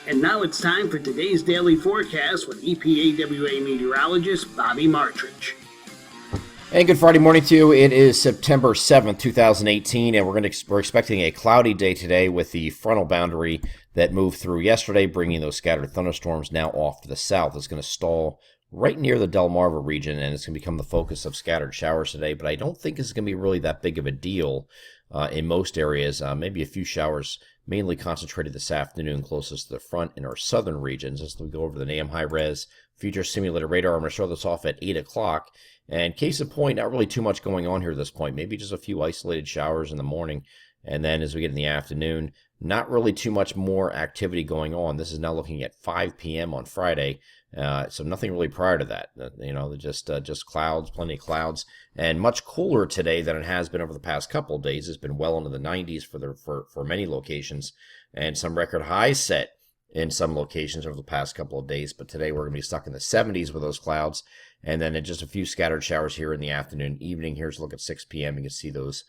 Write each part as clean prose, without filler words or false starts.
And now it's time for today's daily forecast with EPAWA meteorologist Bobby Martridge. And good Friday morning to you. It is September 7th, 2018, and we're expecting a cloudy day today with the frontal boundary that moved through yesterday, bringing those scattered thunderstorms now off to the south. It's going to stall right near the Delmarva region, and it's going to become the focus of scattered showers today, but I don't think it's going to be really that big of a deal in most areas. Maybe a few showers mainly concentrated this afternoon closest to the front in our southern regions. As we go over the NAM high-res future simulated radar, I'm going to show this off at 8 o'clock. And case in point, not really too much going on here at this point. Maybe just a few isolated showers in the morning. And then as we get in the afternoon, not really too much more activity going on. This is now looking at 5 p.m. on Friday. So nothing really prior to that. Just clouds, plenty of clouds, and much cooler today than it has been over the past couple of days. It's been well into the 90s for many locations, and some record highs set in some locations over the past couple of days. But today we're going to be stuck in the 70s with those clouds, and then just a few scattered showers here in the afternoon, evening. Here's a look at 6 p.m. You can see those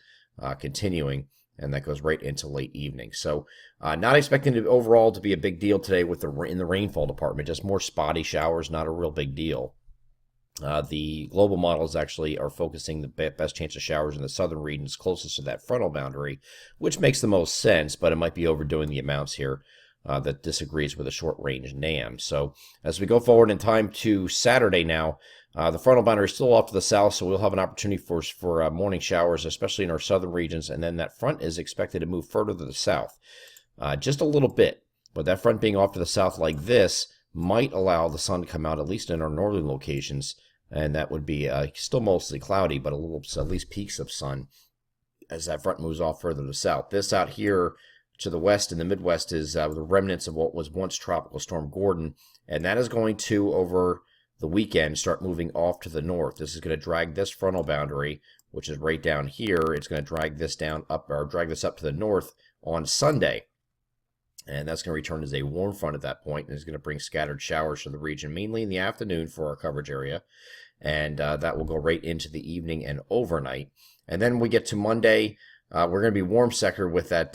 continuing. And that goes right into late evening. So not expecting it overall to be a big deal today with in the rainfall department. Just more spotty showers, not a real big deal. The global models actually are focusing the best chance of showers in the southern regions closest to that frontal boundary, which makes the most sense, but it might be overdoing the amounts here. That disagrees with a short-range NAM. So as we go forward in time to Saturday now, the frontal boundary is still off to the south, so we'll have an opportunity for morning showers, especially in our southern regions, and then that front is expected to move further to the south, just a little bit. But that front being off to the south like this might allow the sun to come out, at least in our northern locations, and that would be still mostly cloudy, but at least peaks of sun as that front moves off further to the south. This out here to the west and the Midwest is the remnants of what was once Tropical Storm Gordon, and that is going to, over the weekend, start moving off to the north. This is going to drag this frontal boundary, which is right down here. It's going to drag this drag this up to the north on Sunday, and that's going to return as a warm front at that point, and is going to bring scattered showers to the region, mainly in the afternoon for our coverage area, and that will go right into the evening and overnight. And then we get to Monday, we're going to be warm sector with that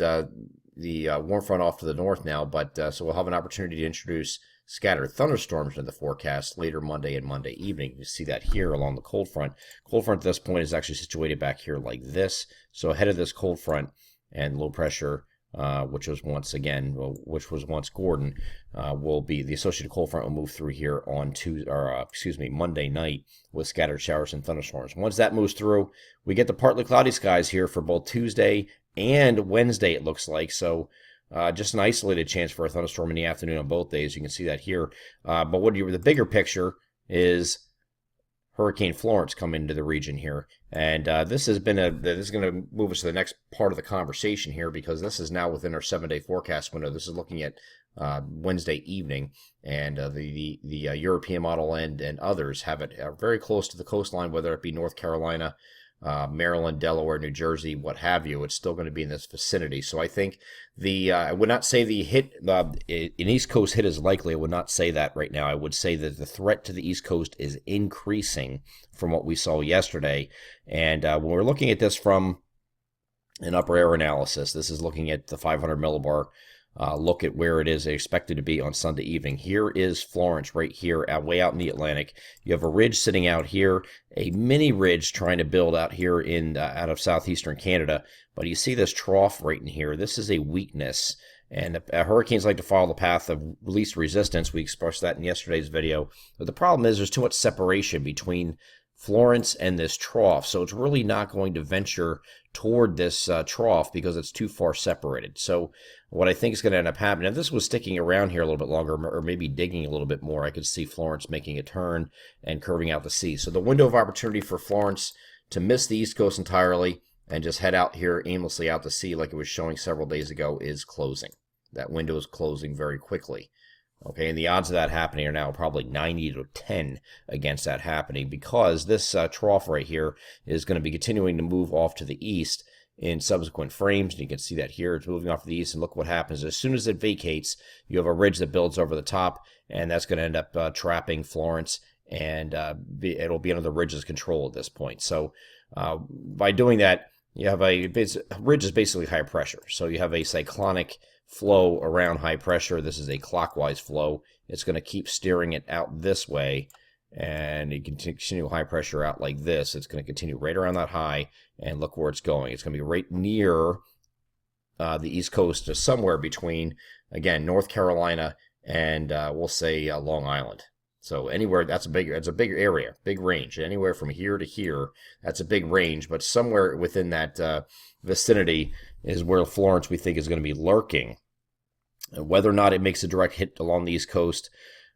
the warm front off to the north now, but so we'll have an opportunity to introduce scattered thunderstorms into the forecast later Monday and Monday evening. You see that here along the cold front. Cold front at this point is actually situated back here like this. So ahead of this cold front and low pressure, which was once Gordon, will be the associated cold front will move through here on Monday night with scattered showers and thunderstorms. Once that moves through, we get the partly cloudy skies here for both Tuesday and Wednesday, it looks like. So just an isolated chance for a thunderstorm in the afternoon on both days. You can see that here. But the bigger picture is Hurricane Florence coming into the region here. And this is going to move us to the next part of the conversation here, because this is now within our 7-day forecast window. This is looking at Wednesday evening, and the European model and others have it very close to the coastline, whether it be North Carolina, Maryland, Delaware, New Jersey, what have you. It's still going to be in this vicinity. So I think I would not say the hit, an East Coast hit is likely. I would not say that right now. I would say that the threat to the East Coast is increasing from what we saw yesterday. And when we're looking at this from an upper air analysis, this is looking at the 500 millibar look at where it is expected to be on Sunday evening. Here is Florence right here, way out in the Atlantic. You have a ridge sitting out here, a mini ridge trying to build out here out of southeastern Canada. But you see this trough right in here. This is a weakness. And hurricanes like to follow the path of least resistance. We expressed that in yesterday's video. But the problem is there's too much separation between Florence and this trough, so it's really not going to venture toward this trough because it's too far separated. So what I think is going to end up happening, if this was sticking around here a little bit longer, or maybe digging a little bit more, I could see Florence making a turn and curving out to sea. So the window of opportunity for Florence to miss the East Coast entirely and just head out here aimlessly out to sea like it was showing several days ago is closing. That window is closing very quickly. Okay, and the odds of that happening are now probably 90 to 10 against that happening, because this trough right here is going to be continuing to move off to the east in subsequent frames. And you can see that here. It's moving off to the east, and look what happens. As soon as it vacates, you have a ridge that builds over the top, and that's going to end up trapping Florence, and it'll be under the ridge's control at this point. So by doing that, you have ridge is basically high pressure. So you have a cyclonic flow around high pressure. This is a clockwise flow. It's going to keep steering it out this way, and you can continue high pressure out like this. It's going to continue right around that high, and look where it's going. It's going to be right near the East Coast, just somewhere between, again, North Carolina and we'll say Long Island. So anywhere, it's a big area, big range. Anywhere from here to here, that's a big range. But somewhere within that vicinity is where Florence, we think, is going to be lurking. And whether or not it makes a direct hit along the East Coast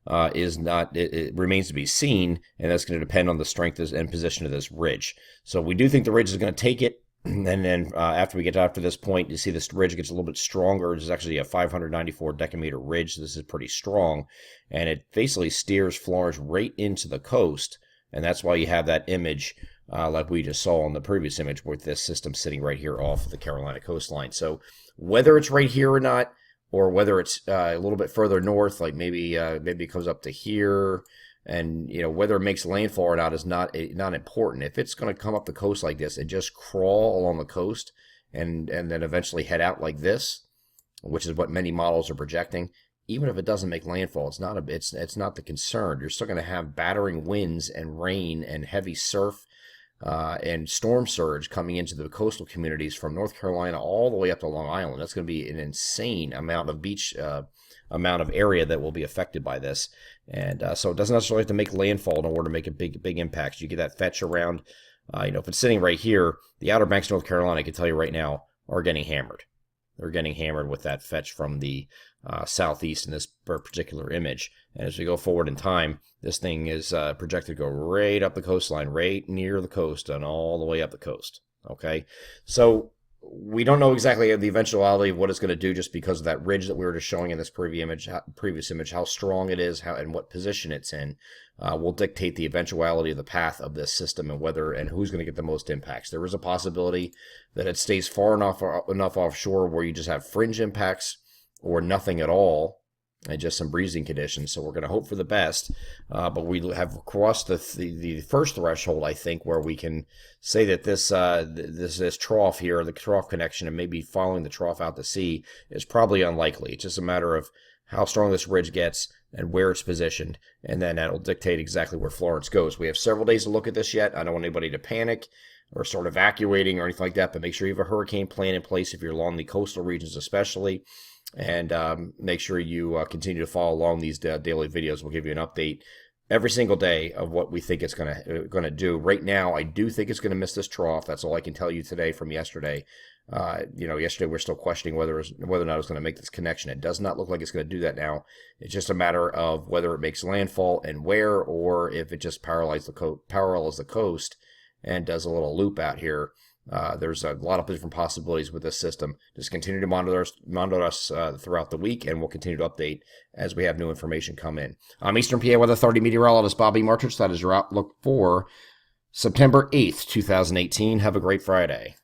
it remains to be seen, and that's going to depend on the strength and position of this ridge. So we do think the ridge is going to take it. And then after we get after this point, you see this ridge gets a little bit stronger. This is actually a 594 decameter ridge. This is pretty strong. And it basically steers Florence right into the coast. And that's why you have that image like we just saw on the previous image with this system sitting right here off of the Carolina coastline. So whether it's right here or not, or whether it's a little bit further north, like maybe it comes up to here, and whether it makes landfall or not is not important. If it's going to come up the coast like this and just crawl along the coast and then eventually head out like this, which is what many models are projecting, even if it doesn't make landfall, it's not the concern. You're still going to have battering winds and rain and heavy surf and storm surge coming into the coastal communities from North Carolina all the way up to Long Island. That's going to be an insane amount of beach amount of area that will be affected by this. And so it doesn't necessarily have to make landfall in order to make a big impact. You get that fetch around, if it's sitting right here, the Outer Banks of North Carolina, I can tell you right now, are getting hammered. They're getting hammered with that fetch from the southeast in this particular image. And as we go forward in time, this thing is projected to go right up the coastline, right near the coast, and all the way up the coast. Okay, so we don't know exactly the eventuality of what it's going to do just because of that ridge that we were just showing in this previous image, how strong it is, and what position it's in will dictate the eventuality of the path of this system and whether and who's going to get the most impacts. There is a possibility that it stays far enough offshore where you just have fringe impacts or nothing at all, and just some breezing conditions. So we're going to hope for the best, but we have crossed the first threshold, I think, where we can say that this trough here, the trough connection, and maybe following the trough out to sea is probably unlikely. It's just a matter of how strong this ridge gets and where it's positioned, and then that'll dictate exactly where Florence goes. We have several days to look at this yet. I don't want anybody to panic or start evacuating or anything like that, but make sure you have a hurricane plan in place if you're along the coastal regions especially. And make sure you continue to follow along these daily videos. We'll give you an update every single day of what we think it's going to do. Right now, I do think it's going to miss this trough. That's all I can tell you today from yesterday. Yesterday we're still questioning whether or not it's going to make this connection. It does not look like it's going to do that now. It's just a matter of whether it makes landfall and where, or if it just parallels the coast and does a little loop out here. There's a lot of different possibilities with this system. Just continue to monitor us throughout the week, and we'll continue to update as we have new information come in. I'm Eastern PA Weather Authority meteorologist Bobby Martich. That is your outlook for September 8th, 2018. Have a great Friday.